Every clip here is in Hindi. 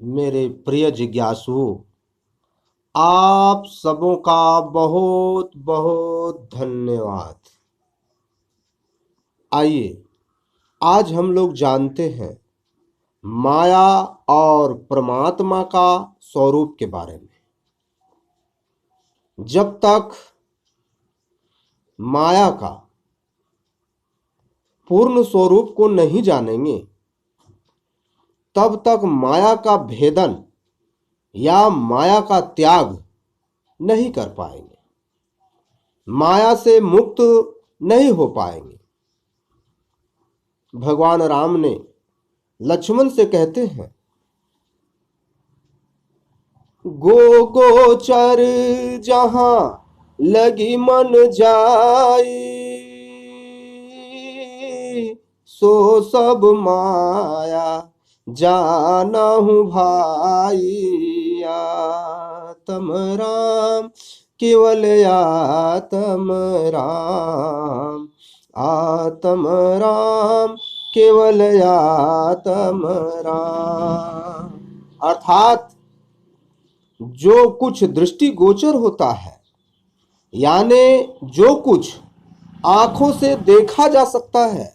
मेरे प्रिय जिज्ञासुओं, आप सबों का बहुत बहुत धन्यवाद। आइए आज हम लोग जानते हैं माया और परमात्मा का स्वरूप के बारे में। जब तक माया का पूर्ण स्वरूप को नहीं जानेंगे तब तक माया का भेदन या माया का त्याग नहीं कर पाएंगे, माया से मुक्त नहीं हो पाएंगे। भगवान राम ने लक्ष्मण से कहते हैं, गो गोचर जहां लगी मन जाई, सो सब माया जानहु भाई। आत्म राम केवल आत्म राम, आत्म राम केवल आत्म राम। अर्थात जो कुछ दृष्टि गोचर होता है, यानी जो कुछ आंखों से देखा जा सकता है,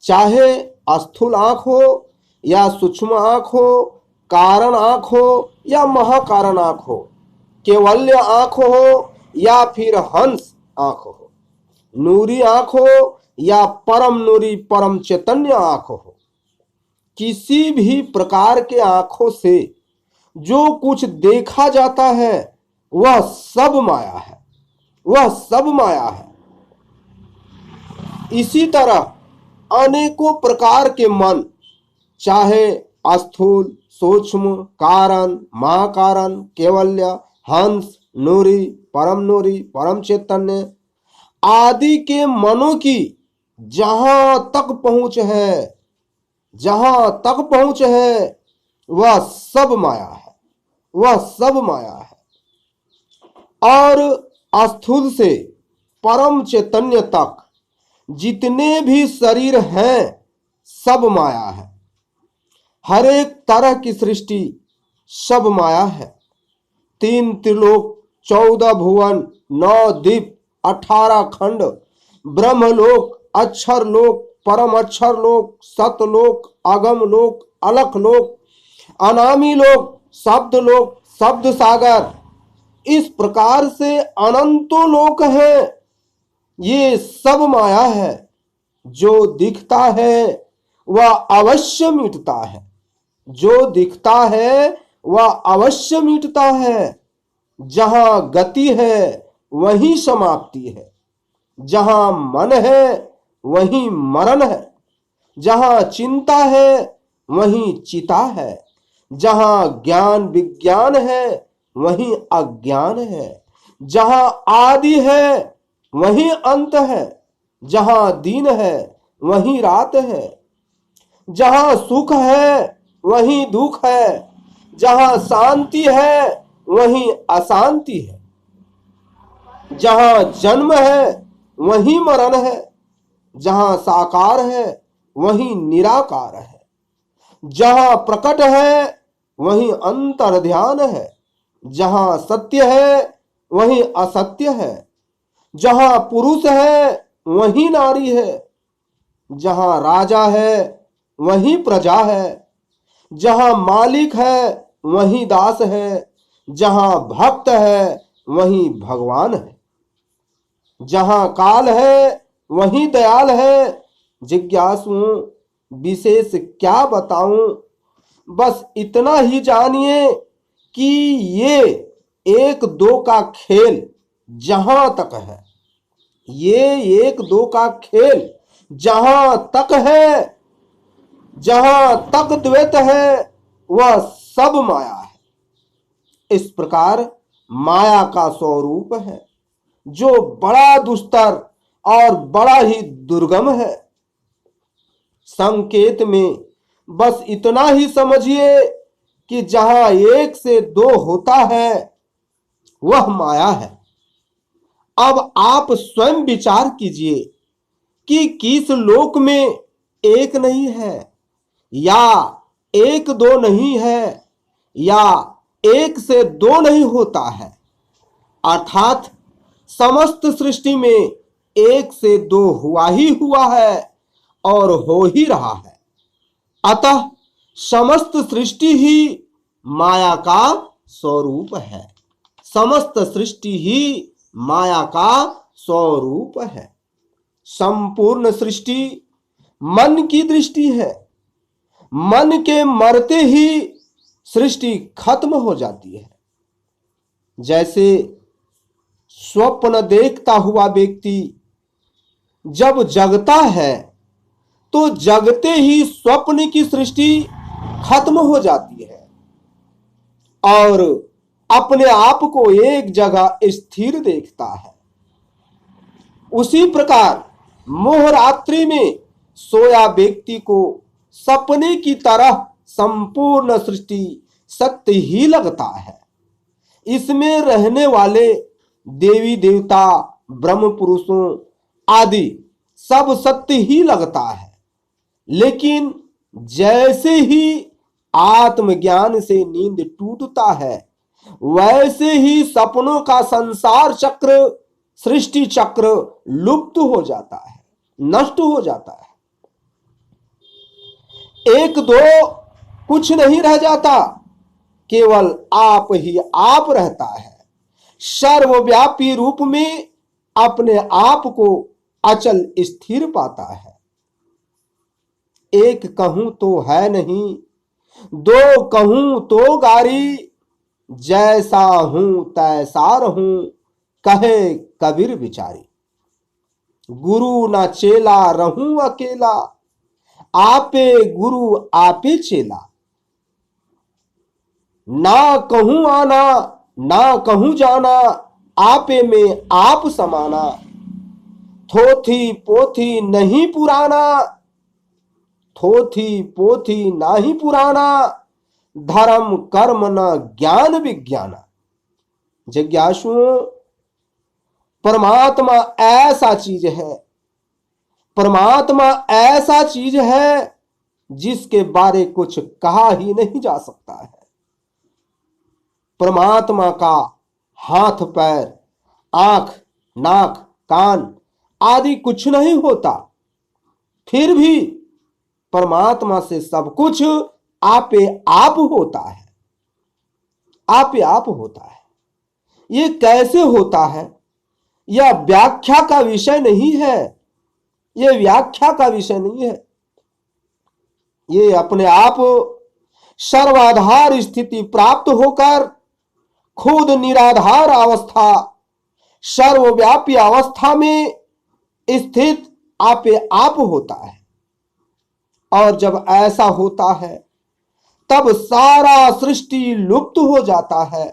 चाहे स्थूल आंख हो या सूक्ष्म आंख हो, कारण आंख हो या महाकारण आंख हो, केवल्य आंख हो या फिर हंस आंख हो, नूरी आंख हो या परम नूरी परम चैतन्य आंख हो, किसी भी प्रकार के आंखों से जो कुछ देखा जाता है वह सब माया है, वह सब माया है। इसी तरह अनेकों प्रकार के मन, चाहे स्थूल, सूक्ष्म, कारण, महाकारण, केवल्य, हंस, नूरी, परम चैतन्य आदि के मनों की जहां तक पहुंच है, जहां तक पहुंच है, वह सब माया है, वह सब माया है। और स्थूल से परम चैतन्य तक जितने भी शरीर हैं सब माया है। हर एक तरह की सृष्टि सब माया है। 3 त्रिलोक, 14 भुवन, 9 द्वीप, 18 खंड, ब्रह्मलोक, अक्षर लोक, परम अक्षर लोक, सतलोक, अगम लोक, अलख लोक, अनामी लोक, शब्द लोक, शब्द सागर, इस प्रकार से अनंतों लोक हैं। ये सब माया है। जो दिखता है वह अवश्य मिटता है, जो दिखता है वह अवश्य मिटता है। जहां गति है वहीं समाप्ति है, जहां मन है वहीं मरण है, जहां चिंता है वहीं चिता है, जहां ज्ञान विज्ञान है वहीं अज्ञान है, जहां आदि है वहीं अंत है, जहां दिन है वहीं रात है, जहां सुख है वहीं दुख है, जहां शांति है वहीं अशांति है, जहां जन्म है वहीं मरण है, जहां साकार है वहीं निराकार है, जहां प्रकट है वहीं अंतर्ध्यान है, जहां सत्य है वहीं असत्य है, जहां पुरुष है वहीं नारी है, जहां राजा है वहीं प्रजा है, जहां मालिक है वहीं दास है, जहां भक्त है वहीं भगवान है, जहां काल है वहीं दयाल है। जिज्ञासुओं, विशेष क्या बताऊं, बस इतना ही जानिए कि ये 1-2 का खेल जहां तक है, ये 1-2 का खेल जहां तक है, जहां तक द्वैत है, वह सब माया है। इस प्रकार माया का स्वरूप है जो बड़ा दुस्तर और बड़ा ही दुर्गम है। संकेत में बस इतना ही समझिए कि जहां 1 से 2 होता है वह माया है। अब आप स्वयं विचार कीजिए कि किस लोक में 1 नहीं है या 1-2 नहीं है, या एक से दो नहीं होता है, अर्थात समस्त सृष्टि में एक से दो हुआ ही हुआ है और हो ही रहा है। अतः समस्त सृष्टि ही माया का स्वरूप है। समस्त सृष्टि ही माया का स्वरूप है। संपूर्ण सृष्टि मन की दृष्टि है। मन के मरते ही सृष्टि खत्म हो जाती है। जैसे स्वप्न देखता हुआ व्यक्ति जब जगता है तो जगते ही स्वप्न की सृष्टि खत्म हो जाती है और अपने आप को एक जगह स्थिर देखता है। उसी प्रकार मोह रात्रि में सोया व्यक्ति को सपने की तरह संपूर्ण सृष्टि सत्य ही लगता है। इसमें रहने वाले देवी देवता, ब्रह्म पुरुषों आदि सब सत्य ही लगता है। लेकिन जैसे ही आत्मज्ञान से नींद टूटता है, वैसे ही सपनों का संसार चक्र, सृष्टि चक्र लुप्त हो जाता है, नष्ट हो जाता है। एक दो कुछ नहीं रह जाता, केवल आप ही आप रहता है। सर्वव्यापी रूप में अपने आप को अचल स्थिर पाता है। एक कहूं तो है नहीं, दो कहूं तो गारी, जैसा हूं तैसा रहूं, कहे कबीर बिचारी। गुरु ना चेला रहूं अकेला, आपे गुरु आपे चेला। ना कहूं आना ना कहूं जाना, आपे में आप समाना। थोथी पोथी नहीं पुराना, थोथी पोथी नाही पुराना, धर्म कर्म न ज्ञान विज्ञाना। जिज्ञासुओं, परमात्मा ऐसा चीज है, परमात्मा ऐसा चीज है जिसके बारे कुछ कहा ही नहीं जा सकता है। परमात्मा का हाथ पैर, आंख, नाक, कान आदि कुछ नहीं होता, फिर भी परमात्मा से सब कुछ आपे आप होता है, आपे आप होता है। ये कैसे होता है, यह व्याख्या का विषय नहीं है, यह व्याख्या का विषय नहीं है। ये अपने आप सर्वाधार स्थिति प्राप्त होकर खुद निराधार अवस्था, सर्वव्यापी अवस्था में स्थित आपे आप होता है। और जब ऐसा होता है तब सारा सृष्टि लुप्त हो जाता है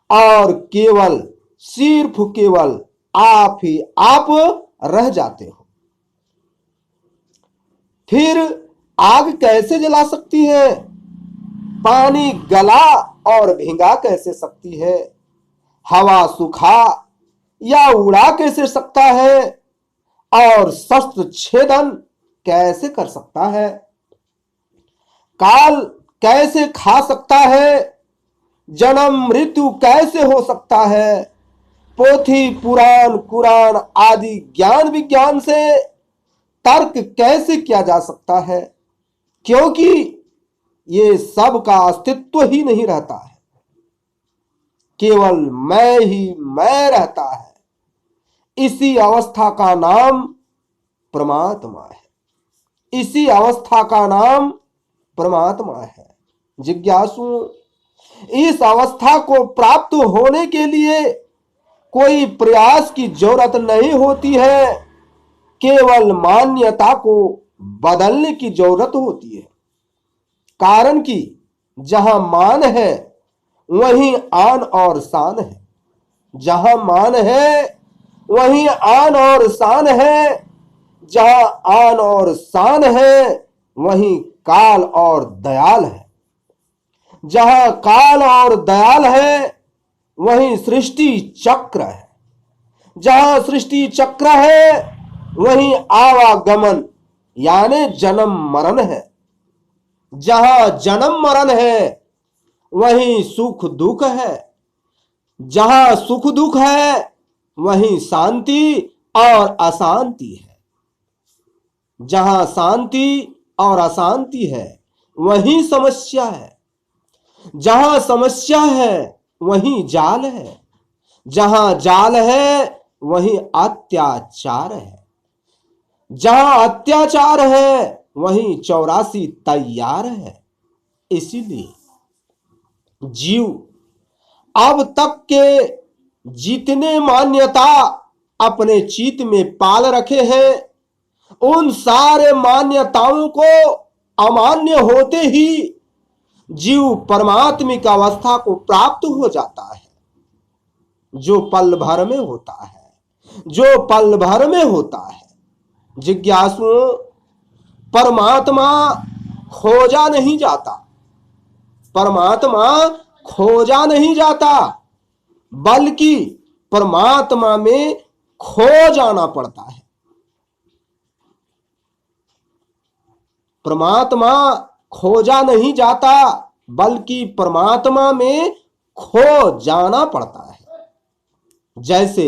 और केवल सिर्फ केवल आप ही आप रह जाते हो। फिर आग कैसे जला सकती है, पानी गला और भिंगा कैसे सकती है, हवा सुखा या उड़ा कैसे सकता है, और शस्त्र छेदन कैसे कर सकता है, काल कैसे खा सकता है, जन्म मृत्यु कैसे हो सकता है, पोथी पुराण कुरान आदि ज्ञान विज्ञान से तर्क कैसे किया जा सकता है, क्योंकि ये सब का अस्तित्व ही नहीं रहता है, केवल मैं ही मैं रहता है। इसी अवस्था का नाम परमात्मा है, इसी अवस्था का नाम परमात्मा है। जिज्ञासुओं, इस अवस्था को प्राप्त होने के लिए कोई प्रयास की जरूरत नहीं होती है, केवल मान्यता को बदलने की जरूरत होती है। कारण कि जहां मान है वहीं आन और शान है, जहां मान है वहीं आन और शान है, जहां आन और शान है वहीं काल और दयाल है, जहां काल और दयाल है वहीं सृष्टि चक्र है, जहां सृष्टि चक्र है वहीं आवागमन यानी जन्म मरण है, जहां जन्म मरण है वहीं सुख दुख है। जहां सुख दुख है वहीं शांति और अशांति है। जहां शांति और अशांति है वहीं समस्या है। जहां समस्या है वहीं जाल है। जहां जाल है वहीं अत्याचार है। जहां अत्याचार है वहीं 84 तैयार है। इसीलिए जीव अब तक के जितने मान्यता अपने चित्त में पाल रखे हैं, उन सारे मान्यताओं को अमान्य होते ही जीव परमात्मिक अवस्था को प्राप्त हो जाता है। जो पल भर में होता है, जो पल भर में होता है। जिज्ञासुओं, परमात्मा खोजा नहीं जाता। परमात्मा खोजा नहीं जाता, बल्कि परमात्मा में खो जाना पड़ता है। परमात्मा खोजा नहीं जाता, बल्कि परमात्मा में खो जाना पड़ता है। जैसे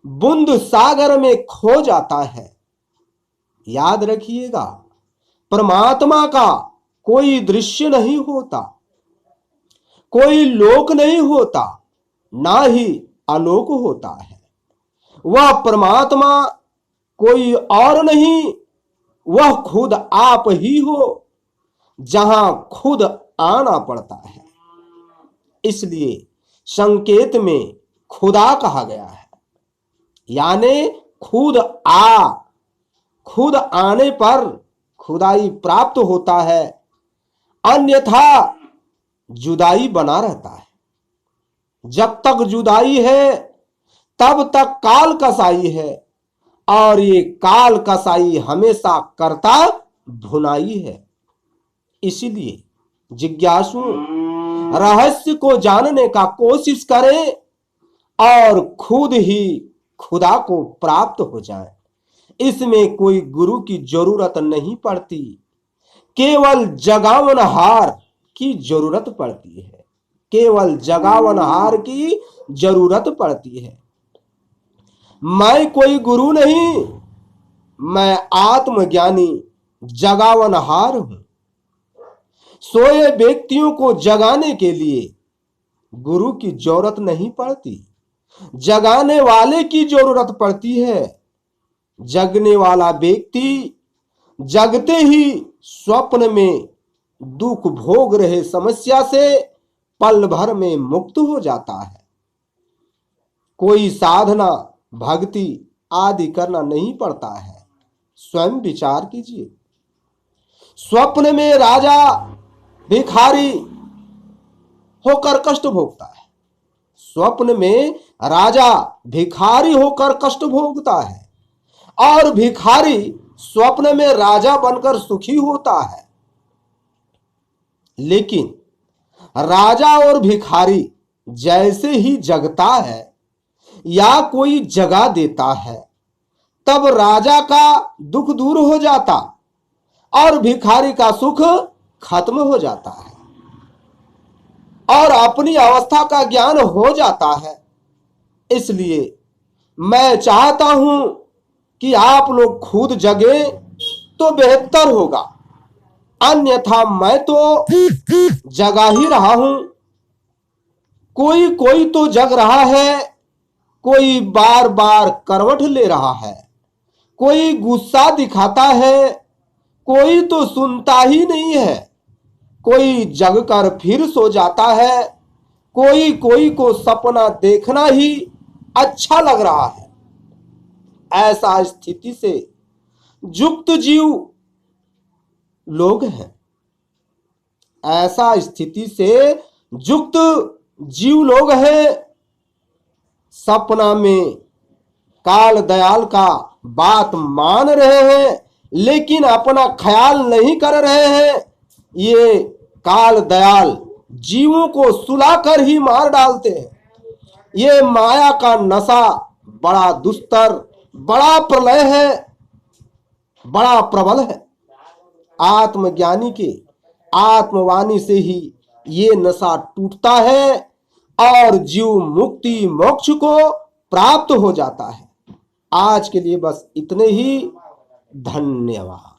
बूंद सागर में खो जाता है। याद रखिएगा, परमात्मा का कोई दृश्य नहीं होता, कोई लोक नहीं होता, ना ही आलोक होता है। वह परमात्मा कोई और नहीं, वह खुद आप ही हो, जहां खुद आना पड़ता है। इसलिए संकेत में खुदा कहा गया है, यानी खुद आने पर खुदाई प्राप्त होता है, अन्यथा जुदाई बना रहता है। जब तक जुदाई है तब तक काल कसाई है, और ये काल कसाई हमेशा करता भुनाई है। इसीलिए जिज्ञासु रहस्य को जानने का कोशिश करें और खुद ही खुदा को प्राप्त हो जाए। इसमें कोई गुरु की जरूरत नहीं पड़ती, केवल जगावनहार की जरूरत पड़ती है। केवल जगावनहार की जरूरत पड़ती है। मैं कोई गुरु नहीं, मैं आत्मज्ञानी जगावनहार हूं। सोए व्यक्तियों को जगाने के लिए गुरु की जरूरत नहीं पड़ती, जगाने वाले की जरूरत पड़ती है। जगने वाला व्यक्ति जगते ही स्वप्न में दुख भोग रहे समस्या से पल भर में मुक्त हो जाता है। कोई साधना, भक्ति आदि करना नहीं पड़ता है। स्वयं विचार कीजिए। स्वप्न में राजा भिखारी होकर कष्ट भोगता है। स्वप्न में राजा भिखारी होकर कष्ट भोगता है, और भिखारी स्वप्न में राजा बनकर सुखी होता है। लेकिन राजा और भिखारी जैसे ही जगता है या कोई जगा देता है, तब राजा का दुख दूर हो जाता और भिखारी का सुख खत्म हो जाता है, और अपनी अवस्था का ज्ञान हो जाता है। इसलिए मैं चाहता हूं कि आप लोग खुद जगे तो बेहतर होगा, अन्यथा मैं तो जगा ही रहा हूं। कोई तो जग रहा है, कोई बार बार करवट ले रहा है, कोई गुस्सा दिखाता है, कोई तो सुनता ही नहीं है, कोई जगकर फिर सो जाता है, कोई को सपना देखना ही अच्छा लग रहा है। ऐसा स्थिति से युक्त जीव लोग हैं। ऐसा स्थिति से युक्त जीव लोग हैं। सपना में काल दयाल का बात मान रहे हैं, लेकिन अपना ख्याल नहीं कर रहे हैं। ये काल दयाल जीवों को सुलाकर ही मार डालते हैं। ये माया का नशा बड़ा दुस्तर, बड़ा प्रलय है, बड़ा प्रबल है। आत्मज्ञानी के आत्मवाणी से ही ये नशा टूटता है और जीव मुक्ति मोक्ष को प्राप्त हो जाता है। आज के लिए बस इतने ही। धन्यवाद।